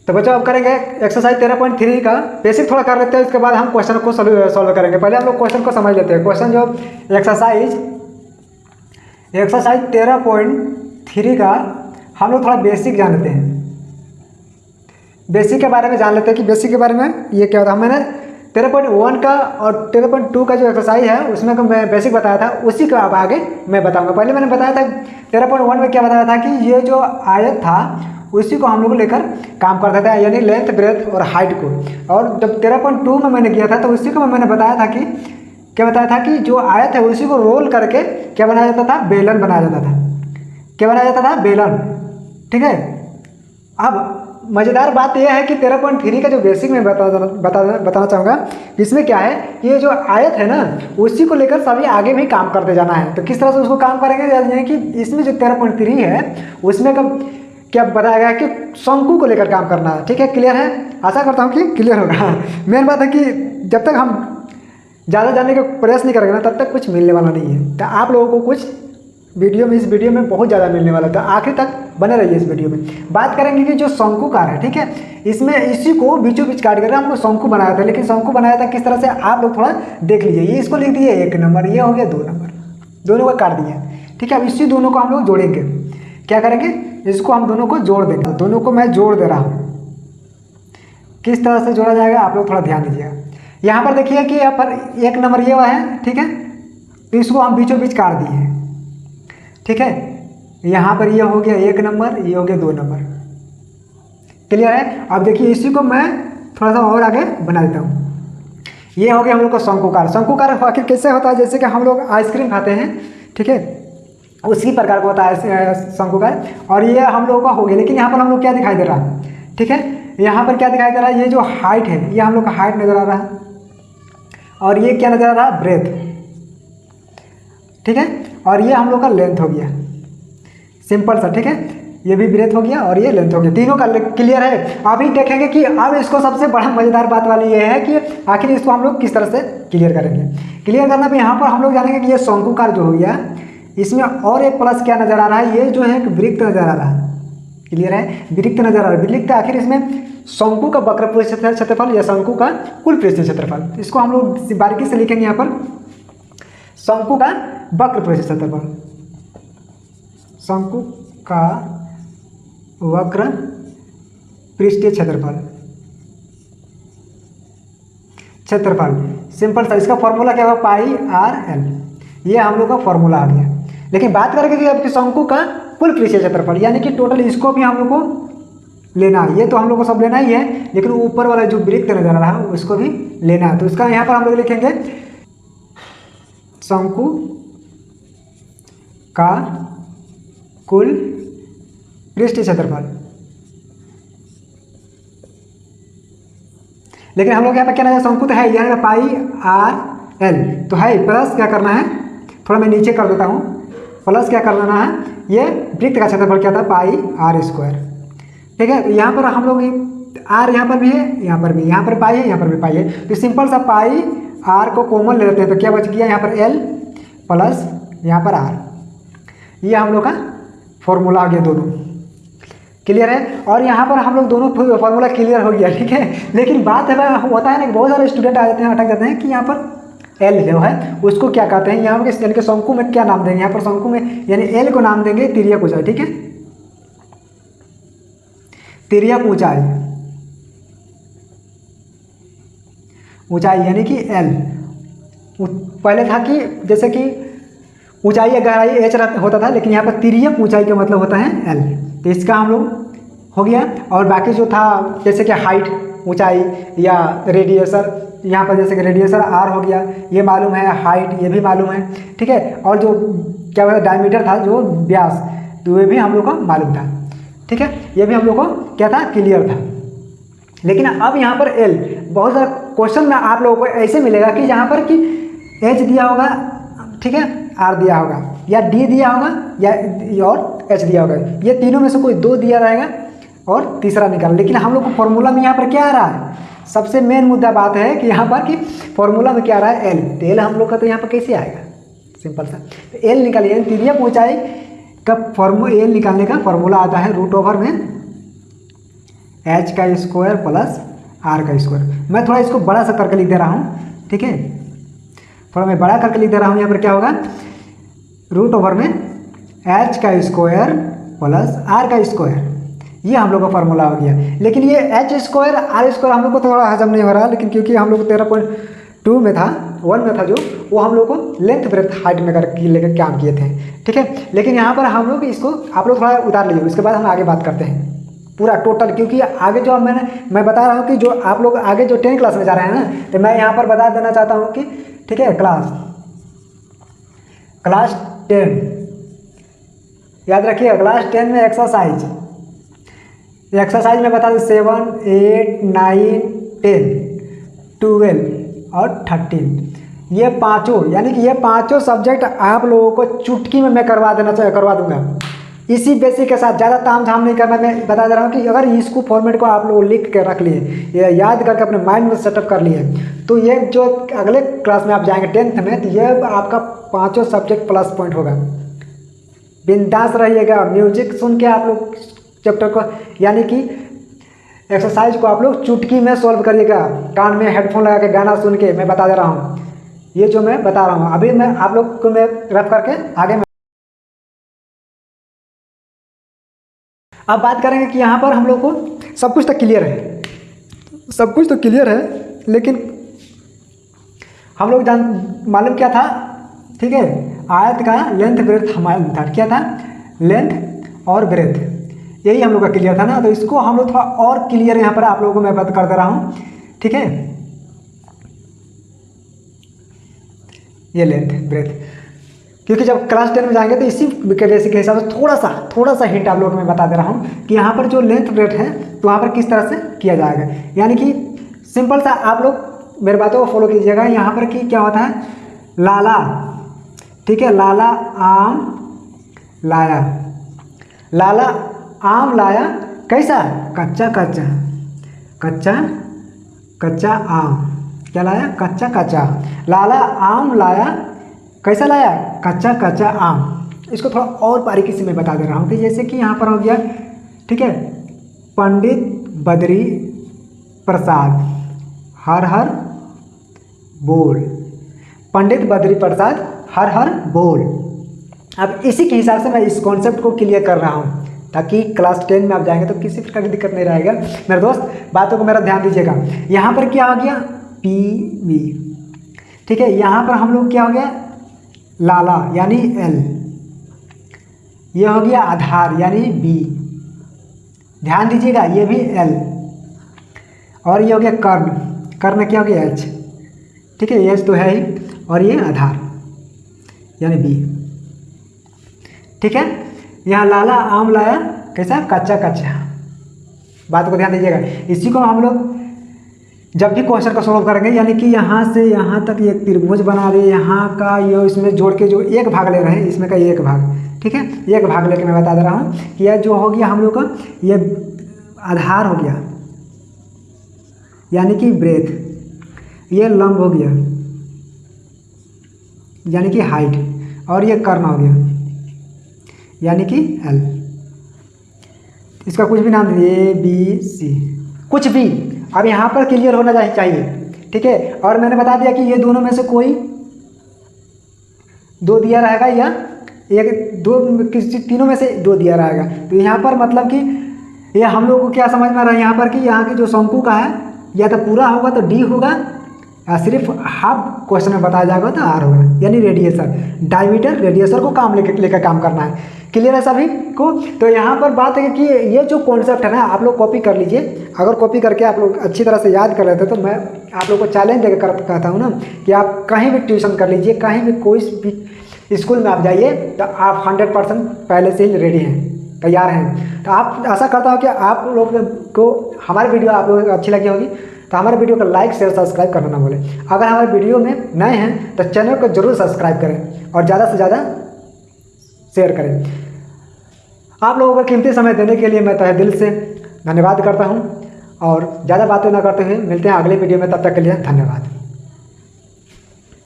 तो बच्चों अब करेंगे एक्सरसाइज 13.3 का बेसिक थोड़ा कर लेते हैं, इसके बाद हम क्वेश्चन को सॉल्व करेंगे। पहले हम लोग क्वेश्चन को समझ लेते हैं। क्वेश्चन जो एक्सरसाइज 13.3 का हम लोग थोड़ा बेसिक जान लेते हैं। बेसिक के बारे में जान लेते हैं कि बेसिक के बारे में ये क्या होता है। मैंने 13.1 का और 13.2 का जो एक्सरसाइज है उसमें मैं बेसिक बताया था, उसी को अब आगे मैं बताऊंगा। पहले मैंने बताया था 13.1 में क्या बताया था कि ये जो आयत था उसी को हम लोग लेकर काम करते थे, यानी लेंथ ब्रेथ और हाइट को। और जब 13.2 में मैंने किया था तो उसी को मैंने बताया था कि क्या बताया था कि जो आयत है उसी को रोल करके क्या बनाया जाता था, बेलन बनाया जाता था। क्या बनाया जाता था, बेलन। ठीक है। अब मज़ेदार बात यह है कि 13.3 का जो बेसिक में बताना चाहूँगा, इसमें क्या है, ये जो आयत है ना उसी को लेकर सभी आगे भी काम करते जाना है। तो किस तरह से उसको काम करेंगे, यानी कि इसमें जो 13.3 है उसमें कब क्या बताया गया कि शंकु को लेकर काम करना है। ठीक है, क्लियर है? आशा करता हूँ कि क्लियर होगा। मेन बात है कि जब तक हम ज़्यादा जानने का प्रयास नहीं करेंगे ना तब तक कुछ मिलने वाला नहीं है। तो आप लोगों को कुछ इस वीडियो में बहुत ज़्यादा मिलने वाला था। आखिर तक बने रहिए इस वीडियो में। बात करेंगे कि जो शंकुकार है, ठीक है, इसमें इसी को बीचों बीच काट कर हम लोग शंकु बनाया था। लेकिन शंकु बनाया था किस तरह से, आप लोग थोड़ा देख लीजिए। ये इसको लिख दिए 1 नंबर, ये हो गया 2 नंबर, दोनों को काट दिया। ठीक है, अब इसी दोनों को हम लोग जोड़ेंगे। क्या करेंगे, इसको हम दोनों को जोड़ देंगे। दोनों को मैं जोड़ दे रहा हूँ। किस तरह से जोड़ा जाएगा आप लोग थोड़ा ध्यान दीजिएगा। यहाँ पर देखिए कि यहाँ पर 1 नंबर ये हुआ है, ठीक है, तो इसको हम बीचों बीच काट दिए। ठीक है, यहाँ पर ये हो गया 1 नंबर, ये हो गया 2 नंबर। क्लियर है? अब देखिए इसी को मैं थोड़ा सा और आगे बना देता हूँ। ये हो गया हम लोग का शंकुकार। शंकुकार आखिर कैसे होता है, जैसे कि हम लोग आइसक्रीम खाते हैं, ठीक है, उसी प्रकार का होता है शंकुकार। और ये हम लोगों का हो गया। लेकिन यहाँ पर हम लोग क्या दिखाई दे रहा है, ठीक है, यहाँ पर क्या दिखाई दे रहा है, ये जो हाइट है ये हम लोग का हाइट नजर आ रहा है, और ये क्या नजर आ रहा है, ब्रेथ। ठीक है, और ये हम लोग का लेंथ हो गया, सिंपल सा। ठीक है, ये भी ब्रेथ हो गया और ये लेंथ हो गया, तीनों का क्लियर है। अभी देखेंगे कि अब इसको सबसे बड़ा मजेदार बात वाली ये है कि आखिर इसको हम लोग किस तरह से क्लियर करेंगे। क्लियर करना भी यहाँ पर हम लोग जानेंगे कि ये शंकुकार जो हो गया, इसमें और एक प्लस क्या नजर आ रहा है, ये जो है एक वृत्त नजर आ रहा है। क्लियर है, वृत्त नजर आ रहा है। वृत्त आखिर इसमें शंकु का वक्र पृष्ठ क्षेत्रफल या शंकु का कुल पृष्ठ क्षेत्रफल, इसको हम लोग बारीकी से लिखेंगे। यहाँ पर शंकु का वक्र पृष्ठ क्षेत्रफल, शंकु का वक्र पृष्ठीय क्षेत्रफल, सिंपल सा। इसका फॉर्मूला क्या होगा, पाई आर एल, ये हम लोग का फॉर्मूला आ गया। लेकिन बात करेंगे कि आपके शंकु का कुल पृष्ठीय क्षेत्रफल, यानी कि टोटल इसको भी हम लोग को लेना है। ये तो हम लोग को सब लेना ही है, लेकिन ऊपर वाला जो वृत्त नजर आ रहा है उसको भी लेना है। तो इसका यहाँ पर हम लोग लिखेंगे शंकु का कुल पृष्ठीय क्षेत्रफल। लेकिन हम लोग यहाँ पर क्या ना, शंकु तो है, यहाँ पाई आर एल तो है, प्लस क्या करना है, थोड़ा मैं नीचे कर देता हूँ, प्लस क्या कर लेना है, ये वृत्त का क्षेत्रफल क्या था, पाई आर स्क्वायर। ठीक है, तो यहाँ पर हम लोग आर यहाँ पर भी है, यहाँ पर भी, यहाँ पर पाई है, यहाँ पर भी पाई है। तो सिंपल सा पाई आर को कॉमन ले लेते हैं, तो क्या बच गया यहाँ पर एल प्लस यहाँ पर आर, ये हम लोग का फॉर्मूला आ गया दोनों। क्लियर है? और यहाँ पर हम लोग दोनों फॉर्मूला क्लियर हो गया। ठीक है, लेकिन बात है होता है ना कि बहुत सारे स्टूडेंट आ जाते हैं, अटक जाते हैं कि यहाँ पर एल जो है उसको क्या कहते हैं, यहाँ पर यानी कि शंकु में क्या नाम देंगे, यहाँ पर शंकु में यानी एल को नाम देंगे तिर्यक ऊंचाई। ठीक है, तिर्यक ऊंचाई यानी कि एल। पहले था कि जैसे कि ऊंचाई या गहराई एच होता था, लेकिन यहाँ पर तिर्यक ऊंचाई का मतलब होता है एल। तो इसका हम लोग हो गया। और बाकी जो था जैसे कि हाइट, ऊंचाई या रेडिएसर, यहाँ पर जैसे कि रेडिएसर आर हो गया, ये मालूम है, हाइट ये भी मालूम है। ठीक है, और जो क्या बोलते डायमीटर था, जो व्यास, तो ये भी हम लोग को मालूम था। ठीक है, ये भी हम लोग को क्या था, क्लियर था। लेकिन अब यहाँ पर एल, बहुत सारा क्वेश्चन में आप लोगों को ऐसे मिलेगा कि जहाँ पर कि एच दिया होगा, ठीक है, आर दिया होगा, या डी दिया होगा, या और एच दिया होगा। ये तीनों में से कोई 2 दिया रहेगा और तीसरा निकाल। लेकिन हम लोग को फॉर्मूला में यहाँ पर क्या आ रहा है, सबसे मेन मुद्दा बात है कि यहाँ पर कि फॉर्मूला में क्या आ रहा है, एल। तो एल हम लोग का तो यहाँ पर कैसे आएगा, सिंपल सा। तो एल निकालिए, तिर्यक ऊंचाई का एल निकालने का फॉर्मूला आता है √में एच का स्क्वायर प्लस आर का स्क्वायर। मैं थोड़ा इसको बड़ा सा करके लिख दे रहा हूँ, ठीक है, थोड़ा मैं बड़ा करके लिख दे रहा हूँ। यहाँ पर क्या होगा, रूट ओवर में एच का स्क्वायर प्लस आर का स्क्वायर, ये हम लोग का फार्मूला हो गया। लेकिन ये एच स्क्वायर आर स्क्वायर हम लोग को थोड़ा हजम नहीं हो रहा, लेकिन क्योंकि हम लोग 13.2 में था, 1 में था जो, वो हम लोग को लेंथ ब्रेथ हाइट में करके लेकर काम किए थे, ठीक है। लेकिन यहाँ पर हम लोग इसको आप लोग थोड़ा उतार लीजिए, उसके बाद हम आगे बात करते हैं पूरा टोटल, क्योंकि आगे जो मैं बता रहा हूँ कि जो आप लोग आगे जो 10 क्लास में जा रहे हैं ना, तो मैं यहाँ पर बता देना चाहता हूँ कि ठीक है, क्लास 10 याद रखिए, क्लास 10 में एक्सरसाइज में बता दें 7, 8, 9, 10, 12 और 13, ये पाँचों, यानी कि ये पाँचों सब्जेक्ट आप लोगों को चुटकी में मैं करवा दूंगा इसी बेसिक के साथ। ज़्यादा ताम झाम नहीं करना, मैं बता दे रहा हूँ कि अगर इसको फॉर्मेट को आप लोग लिख के रख लिए, ये याद करके अपने माइंड में सेटअप कर लिए, तो ये जो अगले क्लास में आप जाएंगे 10th में, तो ये आपका पाँचों सब्जेक्ट प्लस पॉइंट होगा। बिंदास रहिएगा, म्यूजिक सुन के आप लोग चैप्टर को, यानी कि एक्सरसाइज को आप लोग चुटकी में सॉल्व करिएगा, कान में हेडफोन लगा के गाना सुन के। मैं बता दे रहा हूँ, ये जो मैं बता रहा हूँ अभी मैं आप लोग को मैं रफ करके आगे अब बात करेंगे कि यहाँ पर हम लोग को सब कुछ तो क्लियर है, लेकिन हम लोग मालूम क्या था, ठीक है, आयत का लेंथ ब्रेथ हमारा था, क्या था, लेंथ और ब्रेथ, यही हम लोग का क्लियर था ना। तो इसको हम लोग थोड़ा और क्लियर यहाँ पर आप लोगों को मैं बात कर दे रहा हूँ, ठीक है। ये लेंथ ब्रेथ, क्योंकि जब क्लास 10 में जाएंगे तो इसी के बेसिक के हिसाब से थोड़ा सा हिंट आप लोगों को मैं बता दे रहा हूँ कि यहाँ पर जो लेंथ ब्रेथ है तो वहाँ पर किस तरह से किया जाएगा। यानी कि सिंपल सा आप लोग मेरे बातों को फॉलो कीजिएगा। यहाँ पर कि क्या होता है, लाला, ठीक है, लाला आम लाया, कैसा, कच्चा आम, क्या लाया, कच्चा लाला आम लाया, कैसा लाया, कच्चा आम। इसको थोड़ा और बारीकी से मैं बता दे रहा हूँ कि जैसे कि यहाँ पर हो गया, ठीक है, पंडित बद्री प्रसाद हर हर बोल, पंडित बद्री प्रसाद हर हर बोल। अब इसी के हिसाब से मैं इस कॉन्सेप्ट को क्लियर कर रहा हूँ, ताकि क्लास 10 में आप जाएंगे तो किसी प्रकार की दिक्कत नहीं रहेगा। मेरे दोस्त बातों को मेरा ध्यान दीजिएगा। यहाँ पर क्या हो गया, PV, ठीक है, यहाँ पर हम लोग क्या हो गया, लाला यानी L, यह हो गया आधार यानी B, ध्यान दीजिएगा, ये भी L, और ये हो गया कर्ण क्या हो गया H, ठीक है, H तो है ही, और ये आधार यानी B, ठीक है। यहाँ लाला आम लाया, कैसा, कच्चा, बात को ध्यान दीजिएगा। इसी को हम लोग जब भी क्वेश्चन को सॉल्व करेंगे, यानी कि यहाँ से यहाँ तक एक त्रिभुज बना रहे, यहाँ का ये इसमें जोड़ के जो एक भाग ले रहे हैं, इसमें का एक भाग, ठीक है, एक भाग लेके मैं बता दे रहा हूँ कि यह जो हो गया हम लोग का ये आधार हो गया, यानी कि ब्रेथ, ये लंब हो गया यानी कि हाइट, और ये कर्ण हो गया यानी कि L। इसका कुछ भी नाम दीजिए, ABC, कुछ भी। अब यहाँ पर क्लियर होना चाहिए, ठीक है। और मैंने बता दिया कि ये दोनों में से कोई दो दिया रहेगा, या एक दो, किसी तीनों में से दो दिया रहेगा। तो यहाँ पर मतलब कि ये हम लोग को क्या समझ में आ रहा है यहाँ पर कि यहाँ की जो शंकु का है, या तो पूरा होगा तो D होगा, या सिर्फ हाफ क्वेश्चन में बताया जाएगा तो R होगा, यानी रेडिएशन, डायमीटर रेडिएशन को काम लेकर काम करना है। क्लियर है सभी को। तो यहाँ पर बात है कि ये जो कॉन्सेप्ट है ना, आप लोग कॉपी कर लीजिए। अगर कॉपी करके आप लोग अच्छी तरह से याद कर लेते तो मैं आप लोग को चैलेंज देकर कहता हूँ ना कि आप कहीं भी ट्यूशन कर लीजिए, कहीं भी कोई भी स्कूल में आप जाइए, तो आप 100% पहले से ही रेडी हैं, तैयार हैं। तो आप आशा करता हूँ कि आप लोग को हमारी वीडियो आप लोगों को अच्छी लगी होगी, तो हमारे वीडियो को लाइक शेयर सब्सक्राइब करना ना भूलें। अगर हमारे वीडियो में नए हैं तो चैनल को जरूर सब्सक्राइब करें और ज़्यादा से ज़्यादा शेयर करें। आप लोगों का कीमती समय देने के लिए मैं तहे दिल से धन्यवाद करता हूं, और ज़्यादा बातें ना करते हुए मिलते हैं अगले वीडियो में। तब तक के लिए धन्यवाद।